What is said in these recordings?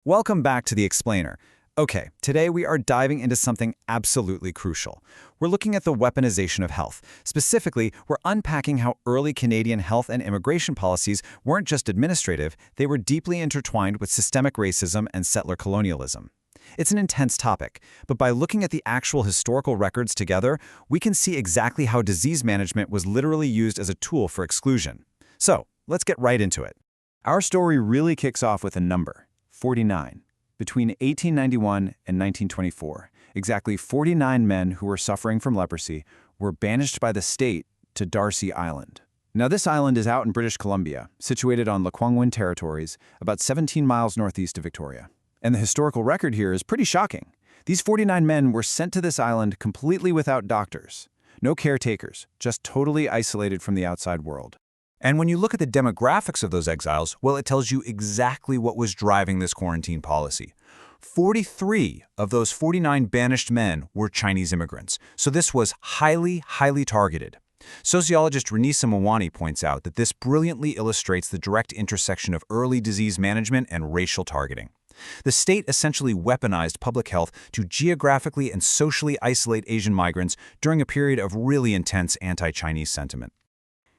Welcome back to The Explainer. Okay, today we are diving into something absolutely crucial. We're looking at the weaponization of health. Specifically, we're unpacking how early Canadian health and immigration policies weren't just administrative, they were deeply intertwined with systemic racism and settler colonialism. It's an intense topic, but by looking at the actual historical records together, we can see exactly how disease management was literally used as a tool for exclusion. So, let's get right into it. Our story really kicks off with a number, 49. Between 1891 and 1924, exactly 49 men who were suffering from leprosy were banished by the state to Darcy Island. Now, this island is out in British Columbia, situated on Lekwungen territories, about 17 miles northeast of Victoria. And the historical record here is pretty shocking. These 49 men were sent to this island completely without doctors. No caretakers, just totally isolated from the outside world. And when you look at the demographics of those exiles, well, it tells you exactly what was driving this quarantine policy. 43 of those 49 banished men were Chinese immigrants, so this was highly targeted. Sociologist Renisa Mawani points out that this brilliantly illustrates the direct intersection of early disease management and racial targeting. The state essentially weaponized public health to geographically and socially isolate Asian migrants during a period of really intense anti-Chinese sentiment.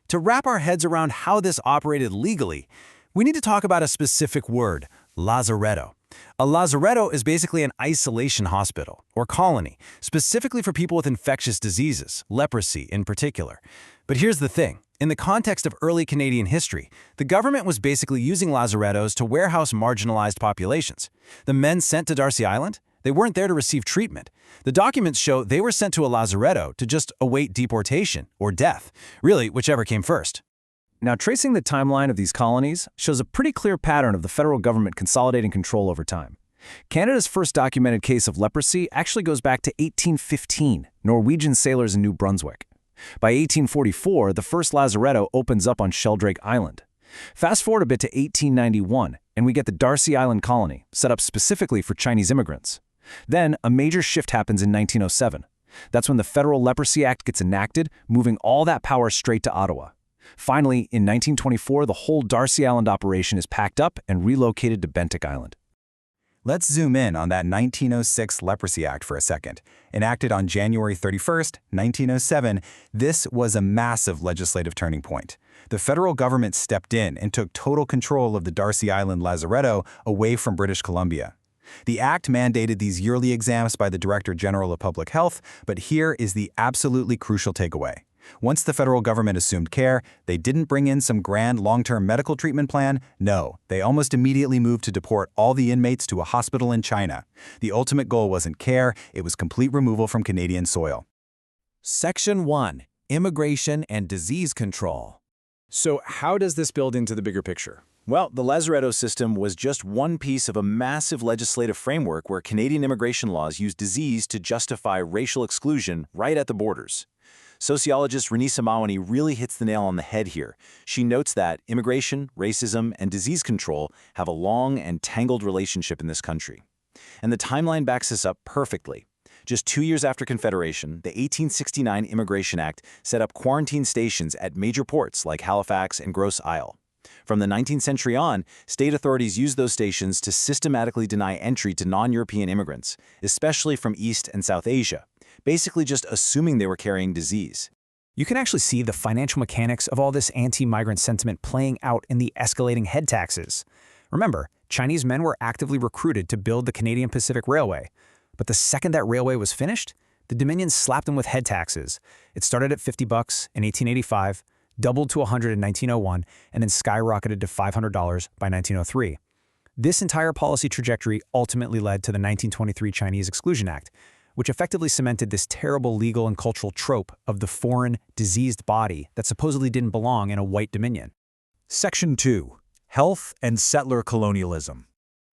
To wrap our heads around how this operated legally, we need to talk about a specific word, lazaretto. A lazaretto is basically an isolation hospital, or colony, specifically for people with infectious diseases, leprosy in particular. But here's the thing. In the context of early Canadian history, the government was basically using lazarettos to warehouse marginalized populations. The men sent to Darcy Island? They weren't there to receive treatment. The documents show they were sent to a lazaretto to just await deportation or death, really whichever came first. Now, tracing the timeline of these colonies shows a pretty clear pattern of the federal government consolidating control over time. Canada's first documented case of leprosy actually goes back to 1815, Norwegian sailors in New Brunswick. By 1844, the first lazaretto opens up on Sheldrake Island. Fast forward a bit to 1891, and we get the Darcy Island colony, set up specifically for Chinese immigrants. Then, a major shift happens in 1907. That's when the Federal Leprosy Act gets enacted, moving all that power straight to Ottawa. Finally, in 1924, the whole Darcy Island operation is packed up and relocated to Bentinck Island. Let's zoom in on that 1906 Leprosy Act for a second. Enacted on January 31st, 1907, this was a massive legislative turning point. The federal government stepped in and took total control of the Darcy Island lazaretto away from British Columbia. The act mandated these yearly exams by the Director General of Public Health, but here is the absolutely crucial takeaway. Once the federal government assumed care, they didn't bring in some grand long-term medical treatment plan. No, they almost immediately moved to deport all the inmates to a hospital in China. The ultimate goal wasn't care, it was complete removal from Canadian soil. Section 1. Immigration and Disease Control. So how does this build into the bigger picture? Well, the lazaretto system was just one piece of a massive legislative framework where Canadian immigration laws use disease to justify racial exclusion right at the borders. Sociologist Renisa Mawani really hits the nail on the head here. She notes that immigration, racism, and disease control have a long and tangled relationship in this country. And the timeline backs this up perfectly. Just 2 years after Confederation, the 1869 Immigration Act set up quarantine stations at major ports like Halifax and Grosse Isle. From the 19th century on, state authorities used those stations to systematically deny entry to non-European immigrants, especially from East and South Asia, basically just assuming they were carrying disease. You can actually see the financial mechanics of all this anti-migrant sentiment playing out in the escalating head taxes. Remember, Chinese men were actively recruited to build the Canadian Pacific Railway. But the second that railway was finished, the Dominion slapped them with head taxes. It started at $50 in 1885, doubled to $100 in 1901, and then skyrocketed to $500 by 1903. This entire policy trajectory ultimately led to the 1923 Chinese Exclusion Act, which effectively cemented this terrible legal and cultural trope of the foreign, diseased body that supposedly didn't belong in a white dominion. Section 2. Health and Settler Colonialism.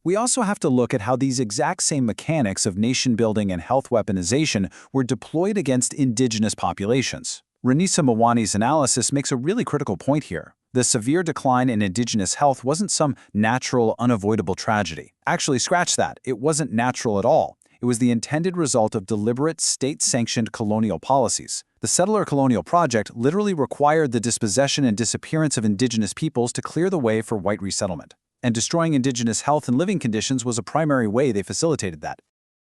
We also have to look at how these exact same mechanics of nation-building and health weaponization were deployed against Indigenous populations. Renisa Mawani's analysis makes a really critical point here. The severe decline in Indigenous health wasn't some natural, unavoidable tragedy. Actually, scratch that. It wasn't natural at all. It was the intended result of deliberate, state-sanctioned colonial policies. The settler colonial project literally required the dispossession and disappearance of Indigenous peoples to clear the way for white resettlement. and destroying Indigenous health and living conditions was a primary way they facilitated that.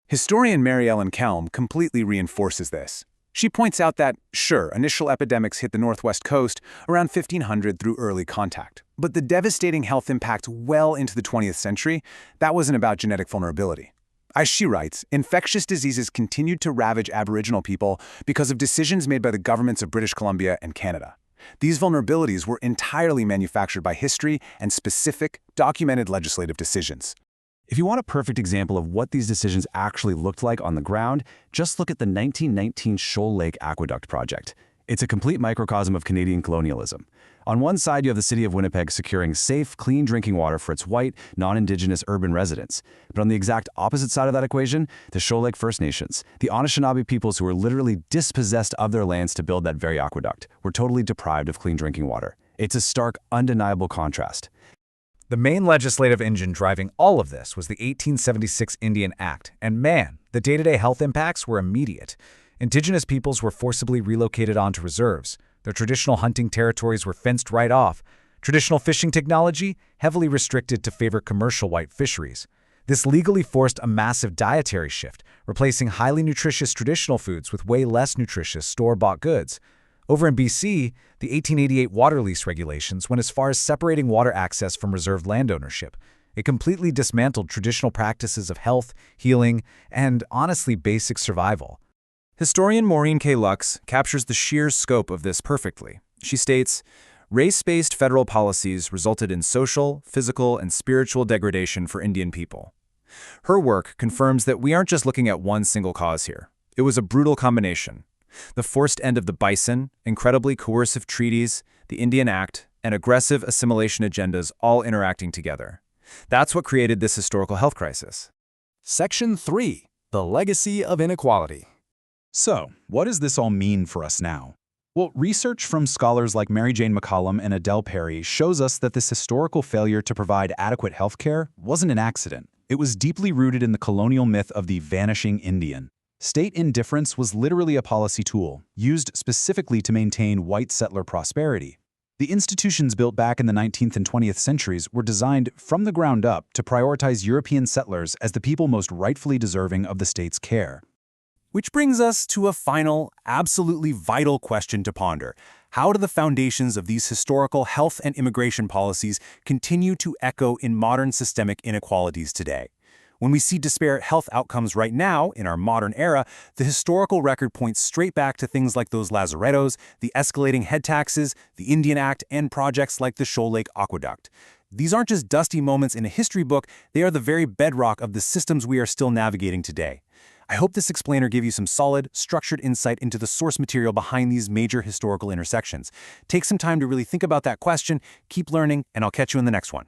Historian Mary Ellen Kelm completely reinforces this. She points out that, sure, initial epidemics hit the Northwest Coast around 1500 through early contact, but the devastating health impact well into the 20th century, that wasn't about genetic vulnerability. As she writes, infectious diseases continued to ravage Aboriginal people because of decisions made by the governments of British Columbia and Canada. These vulnerabilities were entirely manufactured by history and specific, documented legislative decisions. If you want a perfect example of what these decisions actually looked like on the ground, just look at the 1919 Shoal Lake Aqueduct project. It's a complete microcosm of Canadian colonialism. On one side, you have the city of Winnipeg securing safe, clean drinking water for its white, non-Indigenous urban residents. But on the exact opposite side of that equation, the Shoal Lake First Nations, the Anishinaabe peoples who were literally dispossessed of their lands to build that very aqueduct, were totally deprived of clean drinking water. It's a stark, undeniable contrast. The main legislative engine driving all of this was the 1876 Indian Act, and man, the day-to-day health impacts were immediate. Indigenous peoples were forcibly relocated onto reserves. Their traditional hunting territories were fenced right off. Traditional fishing technology heavily restricted to favor commercial white fisheries. This legally forced a massive dietary shift, replacing highly nutritious traditional foods with way less nutritious store-bought goods. Over in BC, the 1888 water lease regulations went as far as separating water access from reserved land ownership. It completely dismantled traditional practices of health, healing, and honestly basic survival. Historian Maureen Lux captures the sheer scope of this perfectly. She states, race-based federal policies resulted in social, physical, and spiritual degradation for Indian people. Her work confirms that we aren't just looking at one single cause here. It was a brutal combination. The forced end of the bison, incredibly coercive treaties, the Indian Act, and aggressive assimilation agendas all interacting together. That's what created this historical health crisis. Section 3. The Legacy of Inequality. So, what does this all mean for us now? Well, research from scholars like Mary Jane McCollum and Adele Perry shows us that this historical failure to provide adequate health care wasn't an accident. It was deeply rooted in the colonial myth of the vanishing Indian. State indifference was literally a policy tool, used specifically to maintain white settler prosperity. The institutions built back in the 19th and 20th centuries were designed from the ground up to prioritize European settlers as the people most rightfully deserving of the state's care. Which brings us to a final, absolutely vital question to ponder. How do the foundations of these historical health and immigration policies continue to echo in modern systemic inequalities today? When we see disparate health outcomes right now, in our modern era, the historical record points straight back to things like those lazarettos, the escalating head taxes, the Indian Act, and projects like the Shoal Lake Aqueduct. These aren't just dusty moments in a history book, they are the very bedrock of the systems we are still navigating today. I hope this explainer gave you some solid, structured insight into the source material behind these major historical intersections. Take some time to really think about that question, keep learning, and I'll catch you in the next one.